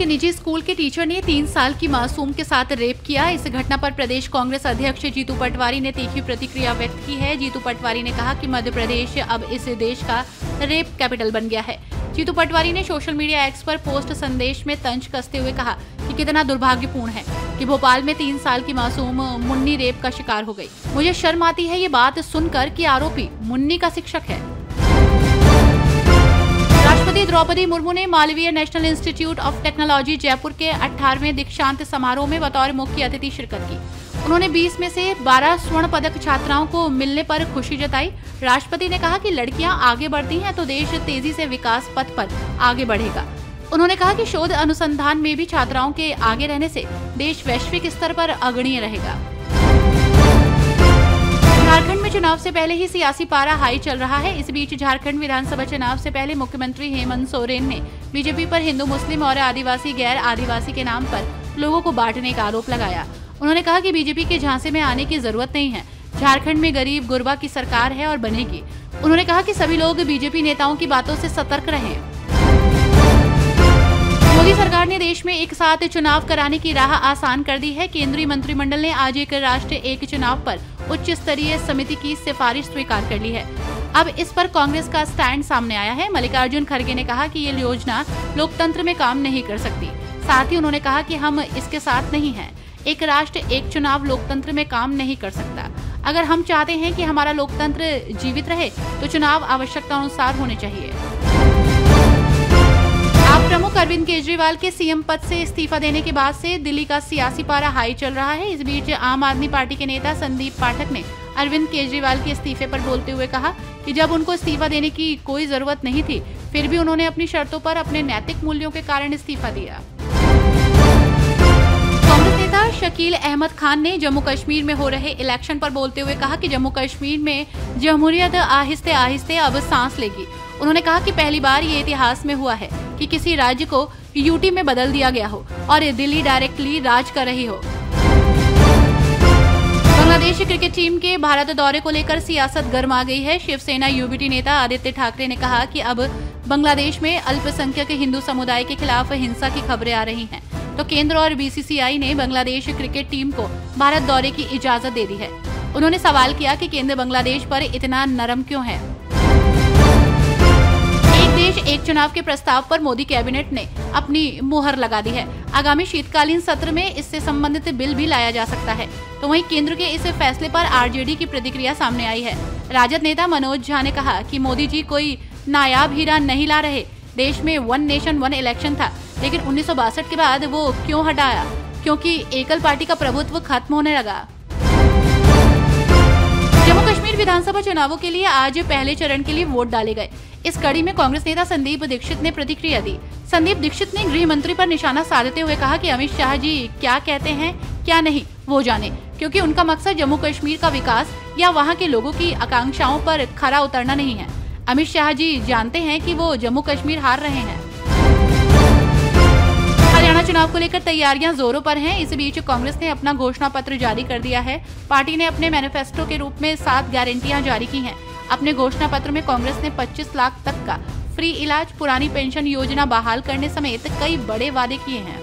एक निजी स्कूल के टीचर ने 3 साल की मासूम के साथ रेप किया। इस घटना पर प्रदेश कांग्रेस अध्यक्ष जीतू पटवारी ने तीखी प्रतिक्रिया व्यक्त की है। जीतू पटवारी ने कहा कि मध्य प्रदेश अब इस देश का रेप कैपिटल बन गया है। जीतू पटवारी ने सोशल मीडिया एक्स पर पोस्ट संदेश में तंज कसते हुए कहा कि कितना दुर्भाग्यपूर्ण है कि भोपाल में 3 साल की मासूम मुन्नी रेप का शिकार हो गई। मुझे शर्म आती है ये बात सुनकर कि आरोपी मुन्नी का शिक्षक है। राष्ट्रपति द्रौपदी मुर्मू ने Malviya national institute of technology Jaipur के 18वें दीक्षांत समारोह में बतौर मुख्य अतिथि शिरकत की। उन्होंने 20 में से 12 स्वर्ण पदक छात्राओं को मिलने पर खुशी जताई। राष्ट्रपति ने कहा कि लड़कियां आगे बढ़ती हैं तो देश तेजी से विकास पथ पर आगे बढ़ेगा। उन्होंने कहा कि शोध अनुसंधान में भी छात्राओं के आगे रहने से देश वैश्विक स्तर पर अग्रणीय रहेगा। झारखंड में चुनाव से पहले ही सियासी पारा हाई चल रहा है। इस बीच झारखंड विधानसभा चुनाव से पहले मुख्यमंत्री हेमंत सोरेन ने बीजेपी पर हिंदू, मुस्लिम और आदिवासी, गैर आदिवासी के नाम पर लोगों को बांटने का आरोप लगाया। उन्होंने कहा कि बीजेपी के झांसे में आने की जरूरत नहीं है। झारखंड में गरीब गुरबा की सरकार है और बनेगी। उन्होंने कहा कि सभी लोग बीजेपी नेताओं की बातों से सतर्क रहें। मोदी सरकार ने देश में एक साथ चुनाव कराने की राह आसान कर दी है। केंद्रीय मंत्रिमंडल ने आज एक राष्ट्र एक चुनाव पर उच्च स्तरीय समिति की सिफारिश स्वीकार कर ली है। अब इस पर कांग्रेस का स्टैंड सामने आया है। मल्लिकार्जुन खड़गे ने कहा कि ये योजना लोकतंत्र में काम नहीं कर सकती। साथ ही उन्होंने कहा कि हम इसके साथ नहीं हैं। एक राष्ट्र एक चुनाव लोकतंत्र में काम नहीं कर सकता। अगर हम चाहते हैं कि हमारा लोकतंत्र जीवित रहे तो चुनाव आवश्यकता अनुसार होने चाहिए। आप प्रमुख अरविंद केजरीवाल के सीएम पद से इस्तीफा देने के बाद से दिल्ली का सियासी पारा हाई चल रहा है। इस बीच आम आदमी पार्टी के नेता संदीप पाठक ने अरविंद केजरीवाल के इस्तीफे पर बोलते हुए कहा कि जब उनको इस्तीफा देने की कोई जरूरत नहीं थी, फिर भी उन्होंने अपनी शर्तों पर अपने नैतिक मूल्यों के कारण इस्तीफा दिया। कांग्रेस नेता शकील अहमद खान ने जम्मू कश्मीर में हो रहे इलेक्शन पर बोलते हुए कहा कि जम्मू कश्मीर में जमहूरियत आहिस्ते आहिस्ते अब सांस लेगी। उन्होंने कहा कि पहली बार ये इतिहास में हुआ है कि किसी राज्य को यूटी में बदल दिया गया हो और दिल्ली डायरेक्टली राज कर रही हो। बांग्लादेश क्रिकेट टीम के भारत दौरे को लेकर सियासत गर्म आ गई है। शिवसेना यूबीटी नेता आदित्य ठाकरे ने कहा कि अब बांग्लादेश में अल्पसंख्यक हिंदू समुदाय के खिलाफ हिंसा की खबरें आ रही हैं, तो केंद्र और बीसीसीआई ने बांग्लादेश क्रिकेट टीम को भारत दौरे की इजाजत दे दी है। उन्होंने सवाल किया कि केंद्र बांग्लादेश पर इतना नरम क्यों है। एक देश एक चुनाव के प्रस्ताव पर मोदी कैबिनेट ने अपनी मुहर लगा दी है। आगामी शीतकालीन सत्र में इससे संबंधित बिल भी लाया जा सकता है। तो वहीं केंद्र के इस फैसले पर आरजेडी की प्रतिक्रिया सामने आई है। राजद नेता मनोज झा ने कहा कि मोदी जी कोई नायाब हीरा नहीं ला रहे। देश में 1 नेशन 1 इलेक्शन था, लेकिन 1962 के बाद वो क्यों हटाया? क्योंकि एकल पार्टी का प्रभुत्व खत्म होने लगा। जम्मू कश्मीर विधानसभा चुनावों के लिए आज पहले चरण के लिए वोट डाले गए। इस कड़ी में कांग्रेस नेता संदीप दीक्षित ने प्रतिक्रिया दी। संदीप दीक्षित ने गृह मंत्री पर निशाना साधते हुए कहा कि अमित शाह जी क्या कहते हैं क्या नहीं वो जाने, क्योंकि उनका मकसद जम्मू कश्मीर का विकास या वहां के लोगों की आकांक्षाओं पर खरा उतरना नहीं है। अमित शाह जी जानते हैं कि वो जम्मू कश्मीर हार रहे हैं। हरियाणा चुनाव को लेकर तैयारियां जोरों पर हैं। इस बीच कांग्रेस ने अपना घोषणा पत्र जारी कर दिया है। पार्टी ने अपने मैनिफेस्टो के रूप में 7 गारंटियां जारी की हैं। अपने घोषणा पत्र में कांग्रेस ने 25 लाख तक का फ्री इलाज, पुरानी पेंशन योजना बहाल करने समेत कई बड़े वादे किए हैं।